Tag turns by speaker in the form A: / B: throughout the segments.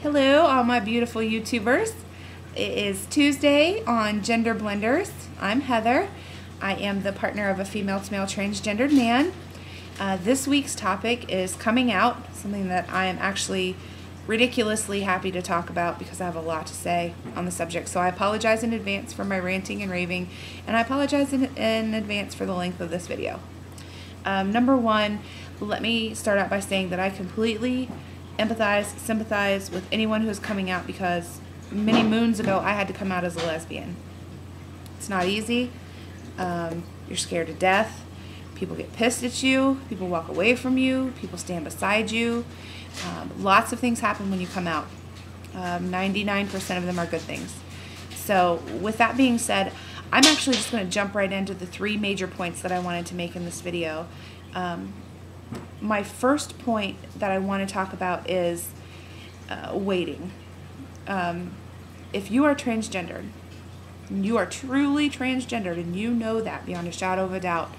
A: Hello, all my beautiful YouTubers. It is Tuesday on Gender Blenders. I'm Heather. I am the partner of a female-to-male transgendered man. This week's topic is coming out, something that I am actually ridiculously happy to talk about because I have a lot to say on the subject. So I apologize in advance for my ranting and raving, and I apologize in advance for the length of this video. Number one, let me start out by saying that I completely empathize, sympathize with anyone who's coming out, because many moons ago I had to come out as a lesbian. It's not easy. You're scared to death. People get pissed at you. People walk away from you. People stand beside you. Lots of things happen when you come out. 99% of them are good things. So with that being said, I'm actually just going to jump right into the three major points that I wanted to make in this video. My first point that I want to talk about is waiting. If you are transgendered, you are truly transgendered, and you know that beyond a shadow of a doubt,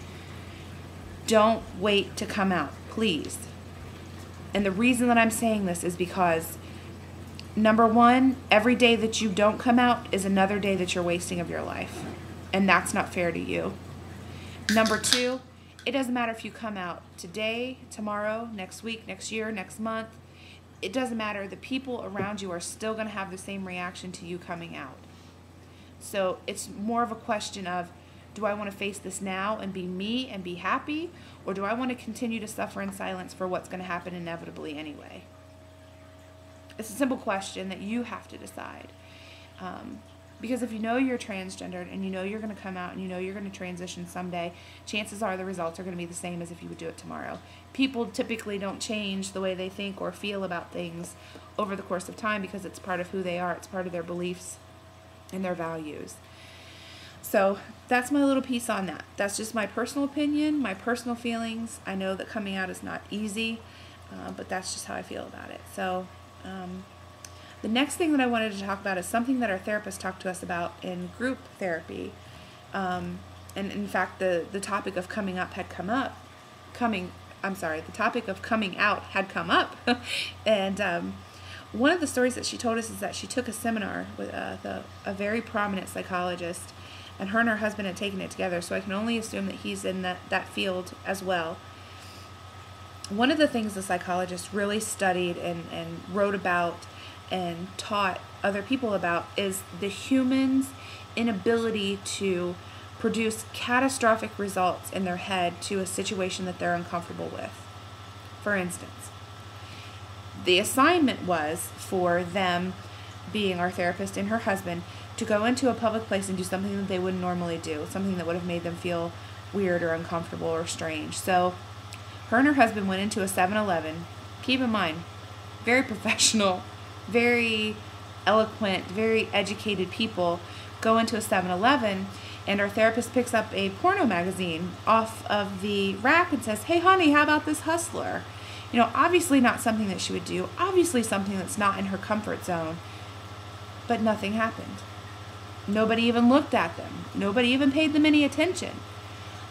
A: don't wait to come out, please. And the reason that I'm saying this is because, number one, every day that you don't come out is another day that you're wasting of your life, and that's not fair to you. Number two, it doesn't matter if you come out today, tomorrow, next week, next year, next month. It doesn't matter. The people around you are still going to have the same reaction to you coming out. So it's more of a question of, do I want to face this now and be me and be happy, or do I want to continue to suffer in silence for what's going to happen inevitably anyway? It's a simple question that you have to decide. Because if you know you're transgendered and you know you're going to come out and you know you're going to transition someday, chances are the results are going to be the same as if you would do it tomorrow. People typically don't change the way they think or feel about things over the course of time because it's part of who they are. It's part of their beliefs and their values. So that's my little piece on that. That's just my personal opinion, my personal feelings. I know that coming out is not easy, but that's just how I feel about it. So the next thing that I wanted to talk about is something that our therapist talked to us about in group therapy. And in fact, the topic of coming up had come up. The topic of coming out had come up. And one of the stories that she told us is that she took a seminar with a very prominent psychologist, and her husband had taken it together, so I can only assume that he's in that field as well. One of the things the psychologist really studied and wrote about and taught other people about is the human's inability to produce catastrophic results in their head to a situation that they're uncomfortable with. For instance, the assignment was for them, being our therapist and her husband, to go into a public place and do something that they wouldn't normally do, something that would have made them feel weird or uncomfortable or strange. So her and her husband went into a 7-Eleven. Keep in mind, very professional, very eloquent, very educated people go into a 7-Eleven, and our therapist picks up a porno magazine off of the rack and says, "Hey honey, how about this Hustler?" You know, obviously not something that she would do, obviously something that's not in her comfort zone, but nothing happened. Nobody even looked at them. Nobody even paid them any attention.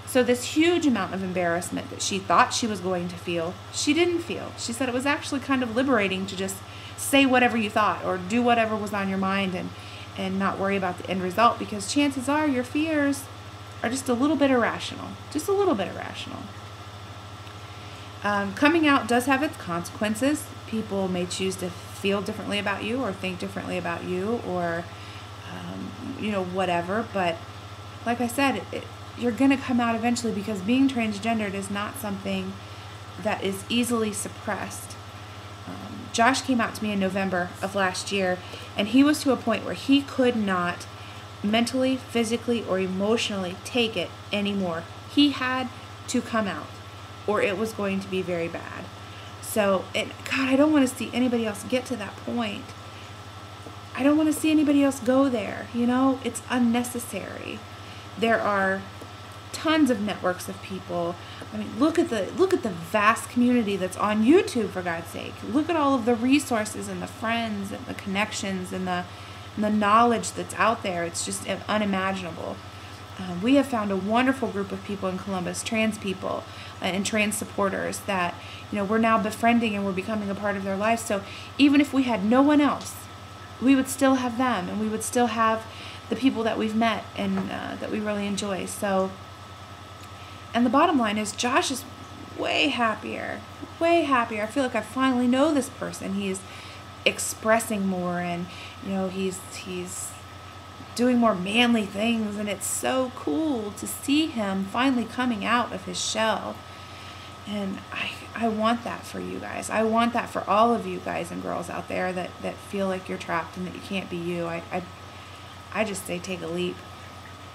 A: So this huge amount of embarrassment that she thought she was going to feel, she didn't feel. She said it was actually kind of liberating to just say whatever you thought or do whatever was on your mind and not worry about the end result, because chances are your fears are just a little bit irrational. Just a little bit irrational. Coming out does have its consequences. People may choose to feel differently about you or think differently about you or, whatever. But like I said, you're going to come out eventually, because being transgendered is not something that is easily suppressed. Josh came out to me in November of last year, and he was to a point where he could not mentally, physically, or emotionally take it anymore. He had to come out, or it was going to be very bad. So, God, I don't want to see anybody else get to that point. I don't want to see anybody else go there. It's unnecessary. There are tons of networks of people. I mean, look at the vast community that's on YouTube, for God's sake. Look at all of the resources and the friends and the connections and the knowledge that's out there. It's just unimaginable. We have found a wonderful group of people in Columbus, trans people and trans supporters that, we're now befriending and we're becoming a part of their lives. So even if we had no one else, we would still have them, and we would still have the people that we've met and that we really enjoy. So, and the bottom line is Josh is way happier, way happier. I feel like I finally know this person. He's expressing more, and he's doing more manly things, and it's so cool to see him finally coming out of his shell. And I want that for you guys. I want that for all of you guys and girls out there that feel like you're trapped and that you can't be you. I just say take a leap.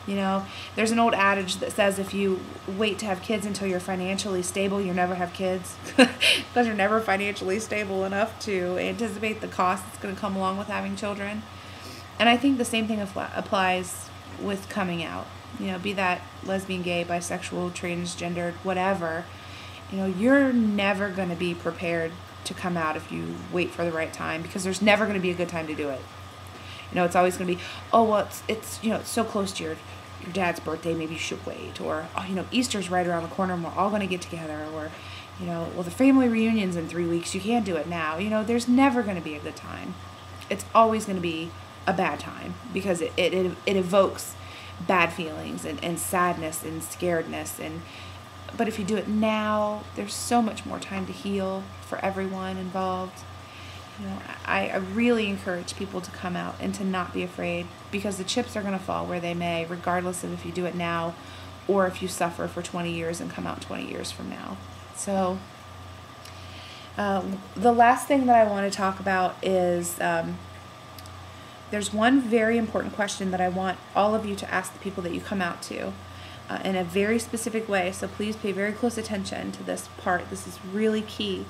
A: There's an old adage that says if you wait to have kids until you're financially stable, you'll never have kids, because you're never financially stable enough to anticipate the cost that's going to come along with having children. And I think the same thing applies with coming out. Be that lesbian, gay, bisexual, transgendered, whatever. You're never going to be prepared to come out if you wait for the right time, because there's never going to be a good time to do it. It's always going to be, oh, well, it's so close to your dad's birthday, maybe you should wait. Or, oh, Easter's right around the corner and we're all going to get together. Or, well, the family reunion's in 3 weeks, you can't do it now. There's never going to be a good time. It's always going to be a bad time, because it evokes bad feelings and sadness and scaredness. But if you do it now, there's so much more time to heal for everyone involved. I really encourage people to come out and to not be afraid, because the chips are going to fall where they may, regardless of if you do it now or if you suffer for 20 years and come out 20 years from now. So the last thing that I want to talk about is there's one very important question that I want all of you to ask the people that you come out to in a very specific way. So please pay very close attention to this part. This is really key.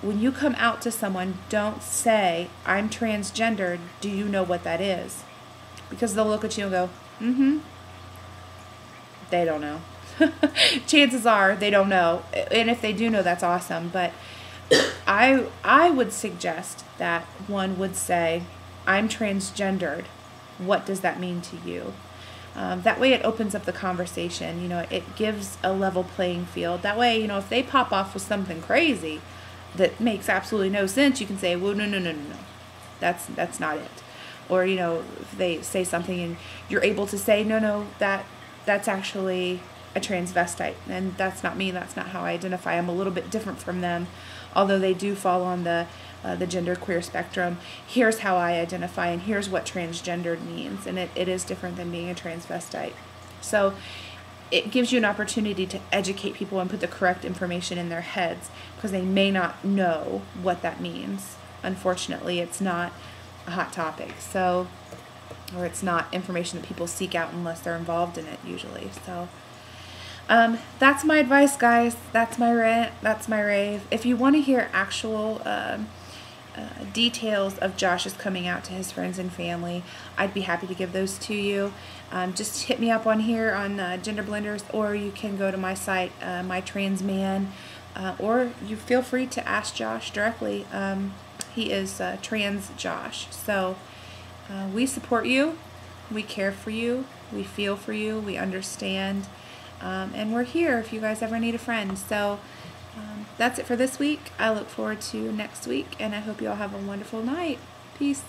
A: When you come out to someone, don't say, I'm transgendered, do you know what that is? Because they'll look at you and go, mm-hmm. They don't know. Chances are they don't know. And if they do know, that's awesome. But I would suggest that one would say, I'm transgendered. What does that mean to you? That way it opens up the conversation. It gives a level playing field. That way, if they pop off with something crazy that makes absolutely no sense, you can say, well, no. That's not it. Or, if they say something and you're able to say, no, that's actually a transvestite, and that's not me, that's not how I identify. I'm a little bit different from them, although they do fall on the genderqueer spectrum. Here's how I identify, and here's what transgendered means, and it is different than being a transvestite. So it gives you an opportunity to educate people and put the correct information in their heads, because they may not know what that means. Unfortunately, it's not a hot topic, or it's not information that people seek out unless they're involved in it usually. So that's my advice, guys. That's my rant. That's my rave. If you want to hear actual details of Josh's coming out to his friends and family, I'd be happy to give those to you. Just hit me up on here on Gender Blenders, or you can go to my site, My Trans Man, or you feel free to ask Josh directly. He is Trans Josh. So we support you, we care for you, we feel for you, we understand, and we're here if you guys ever need a friend. So that's it for this week. I look forward to next week, and I hope you all have a wonderful night. Peace.